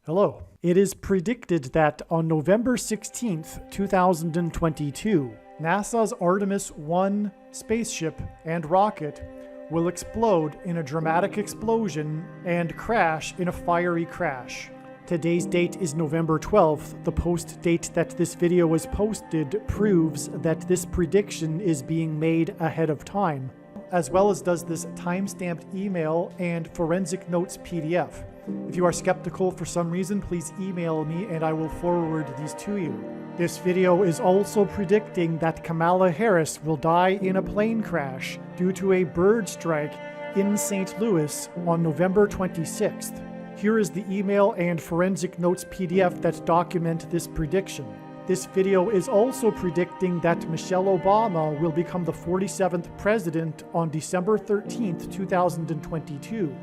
Hello. It is predicted that on November 16th, 2022, NASA's Artemis 1 spaceship and rocket will explode in a dramatic explosion and crash in a fiery crash. Today's date is November 12th. The post date that this video was posted proves that this prediction is being made ahead of time, as well as does this time-stamped email and forensic notes PDF. If you are skeptical for some reason, please email me and I will forward these to you. This video is also predicting that Kamala Harris will die in a plane crash due to a bird strike in St. Louis on November 26th. Here is the email and forensic notes PDF that document this prediction. This video is also predicting that Michelle Obama will become the 47th president on December 13th, 2022.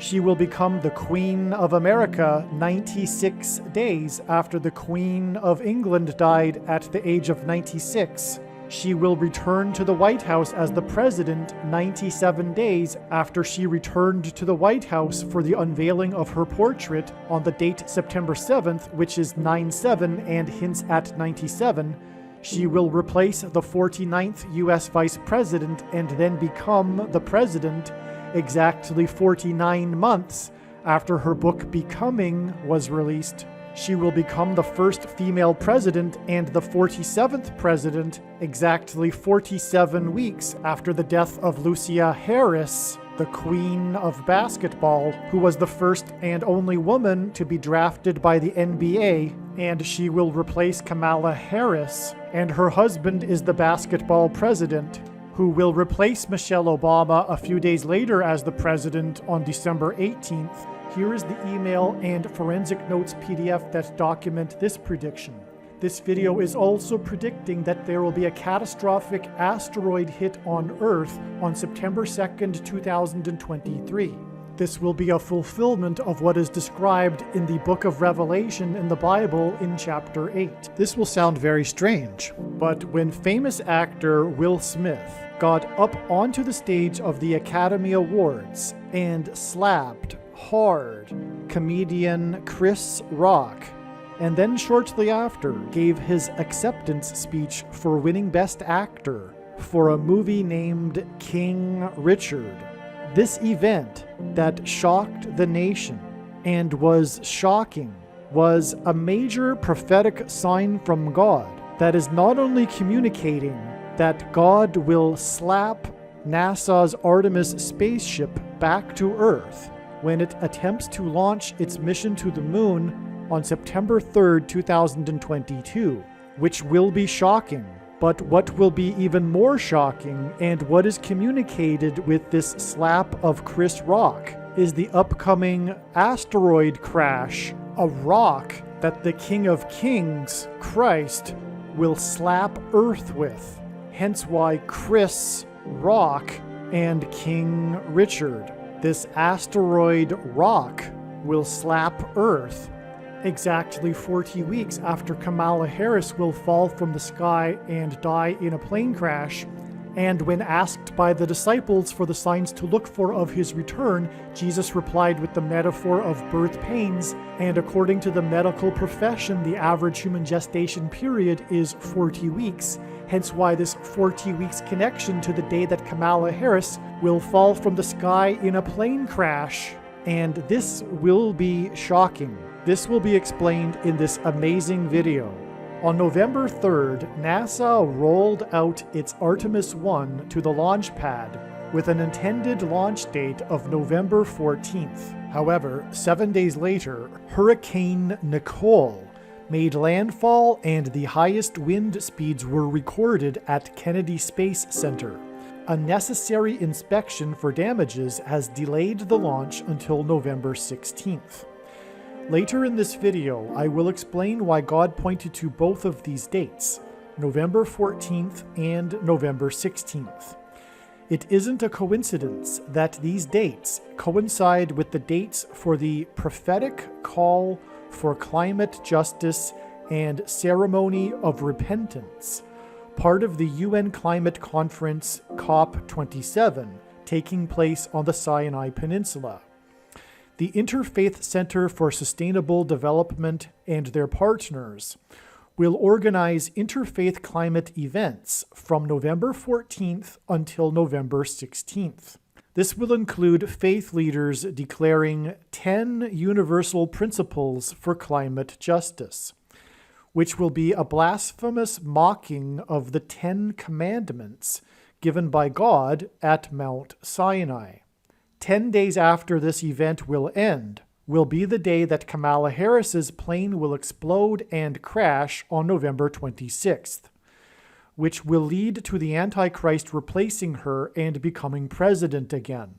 She will become the Queen of America 96 days after the Queen of England died at the age of 96. She will return to the White House as the president 97 days after she returned to the White House for the unveiling of her portrait on the date September 7th, which is 9/7 and hints at 97. She will replace the 49th U.S. Vice President and then become the president exactly 49 months after her book Becoming was released. She will become the first female president and the 47th president exactly 47 weeks after the death of Lucia Harris, the queen of basketball, who was the first and only woman to be drafted by the NBA, and she will replace Kamala Harris, and her husband is the basketball president, who will replace Michelle Obama a few days later as the president on December 18th. Here is the email and forensic notes PDF that document this prediction. This video is also predicting that there will be a catastrophic asteroid hit on Earth on September 2nd, 2023. This will be a fulfillment of what is described in the book of Revelation in the Bible in chapter 8. This will sound very strange, but when famous actor Will Smith got up onto the stage of the Academy Awards and slapped hard comedian Chris Rock, and then shortly after gave his acceptance speech for winning Best Actor for a movie named King Richard. This event that shocked the nation and was shocking was a major prophetic sign from God that is not only communicating that God will slap NASA's Artemis spaceship back to Earth when it attempts to launch its mission to the moon on September 3rd, 2022, which will be shocking. But what will be even more shocking, and what is communicated with this slap of Chris Rock, is the upcoming asteroid crash, a rock that the King of Kings, Christ, will slap Earth with. Hence why Chris Rock and King Richard. This asteroid rock will slap Earth exactly 40 weeks after Kamala Harris will fall from the sky and die in a plane crash. And when asked by the disciples for the signs to look for of his return, Jesus replied with the metaphor of birth pains, and according to the medical profession, the average human gestation period is 40 weeks. Hence why this 40 weeks connection to the day that Kamala Harris will fall from the sky in a plane crash. And this will be shocking. This will be explained in this amazing video. On November 3rd, NASA rolled out its Artemis 1 to the launch pad with an intended launch date of November 14th. However, 7 days later, Hurricane Nicole made landfall and the highest wind speeds were recorded at Kennedy Space Center. A necessary inspection for damages has delayed the launch until November 16th. Later in this video, I will explain why God pointed to both of these dates, November 14th and November 16th. It isn't a coincidence that these dates coincide with the dates for the prophetic call for climate justice and ceremony of repentance, part of the UN Climate Conference COP27, taking place on the Sinai Peninsula. The Interfaith Center for Sustainable Development and their partners will organize interfaith climate events from November 14th until November 16th. This will include faith leaders declaring 10 universal principles for climate justice, which will be a blasphemous mocking of the 10 commandments given by God at Mount Sinai. 10 days after this event will end will be the day that Kamala Harris's plane will explode and crash on November 26th, which will lead to the Antichrist replacing her and becoming president again.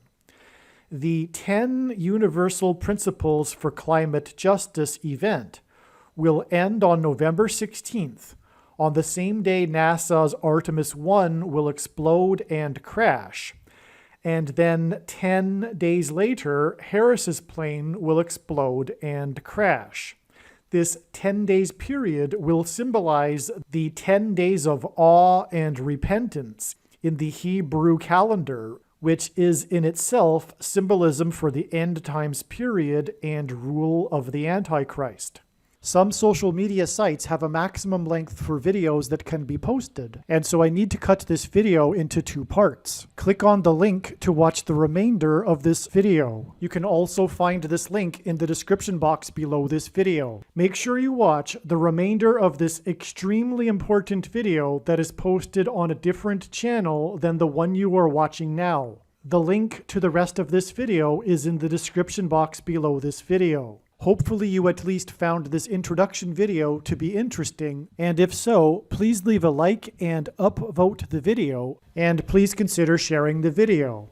The 10 Universal Principles for Climate Justice event will end on November 16th, on the same day NASA's ARTEMIS 1 will explode and crash. And then 10 days later, Harris's plane will explode and crash. This 10 days period will symbolize the 10 days of awe and repentance in the Hebrew calendar, which is in itself symbolism for the end times period and rule of the Antichrist. Some social media sites have a maximum length for videos that can be posted, and so I need to cut this video into 2 parts. Click on the link to watch the remainder of this video. You can also find this link in the description box below this video. Make sure you watch the remainder of this extremely important video that is posted on a different channel than the one you are watching now. The link to the rest of this video is in the description box below this video. Hopefully you at least found this introduction video to be interesting, and if so, please leave a like and upvote the video, and please consider sharing the video.